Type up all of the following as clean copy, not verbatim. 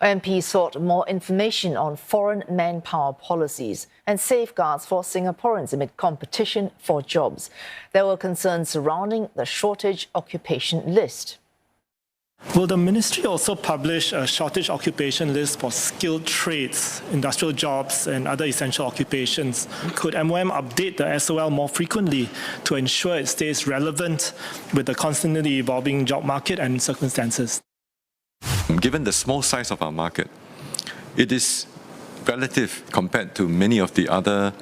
MP sought more information on foreign manpower policies and safeguards for Singaporeans amid competition for jobs. There were concerns surrounding the shortage occupation list. Will the ministry also publish a shortage occupation list for skilled trades, industrial jobs and other essential occupations? Could MOM update the SOL more frequently to ensure it stays relevant with the constantly evolving job market and circumstances? Given the small size of our market, it is relative compared to many of the other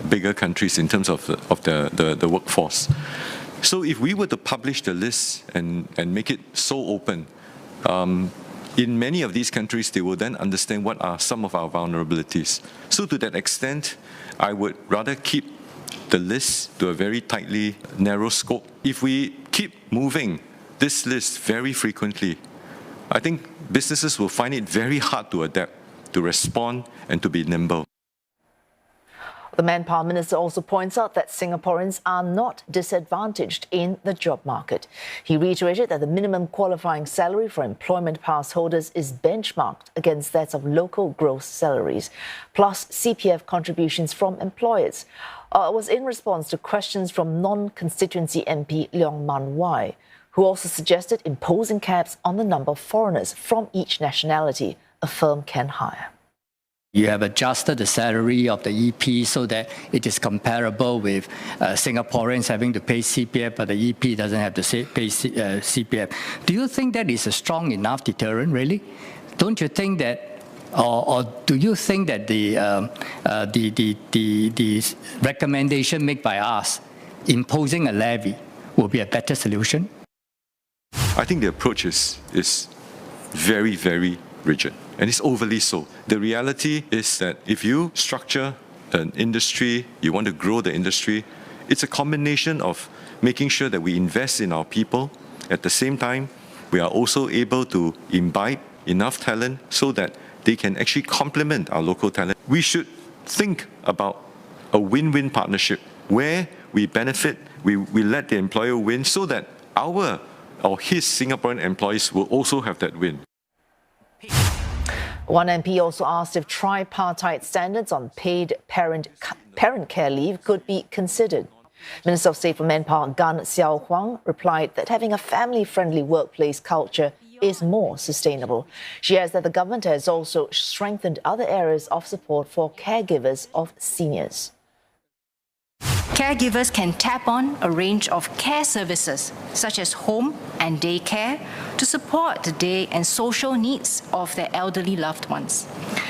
bigger countries in terms of the workforce. So if we were to publish the list and make it so open, in many of these countries, they will then understand what are some of our vulnerabilities. So to that extent, I would rather keep the list to a very tightly narrow scope. If we keep moving this list very frequently, I think businesses will find it very hard to adapt, to respond, and to be nimble. The Manpower Minister also points out that Singaporeans are not disadvantaged in the job market. He reiterated that the minimum qualifying salary for employment pass holders is benchmarked against that of local gross salaries, plus CPF contributions from employers. It was in response to questions from Non-constituency MP Leong, who also suggested imposing caps on the number of foreigners from each nationality a firm can hire. You have adjusted the salary of the EP so that it is comparable with Singaporeans having to pay CPF, but the EP doesn't have to pay CPF. Do you think that is a strong enough deterrent, really? Don't you think that, or do you think that the recommendation made by us, imposing a levy, will be a better solution? I think the approach is very, very rigid, and it's overly so. The reality is that if you structure an industry, you want to grow the industry, it's a combination of making sure that we invest in our people. At the same time, we are also able to imbibe enough talent so that they can actually complement our local talent. We should think about a win-win partnership where we benefit, we let the employer win so that our or his Singaporean employees will also have that win. One MP also asked if tripartite standards on paid parent care leave could be considered. Minister of State for Manpower Gan Xiao Huang replied that having a family-friendly workplace culture is more sustainable. She adds that the government has also strengthened other areas of support for caregivers of seniors. Caregivers can tap on a range of care services, such as home and day care, to support the day and social needs of their elderly loved ones.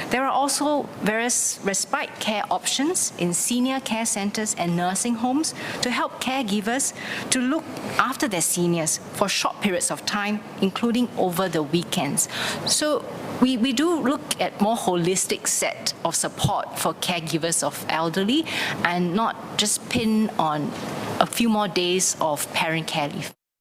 There are also various respite care options in senior care centres and nursing homes to help caregivers to look after their seniors for short periods of time, including over the weekends. So we do look at more holistic set of support for caregivers of elderly and not just pin on a few more days of parent care leave.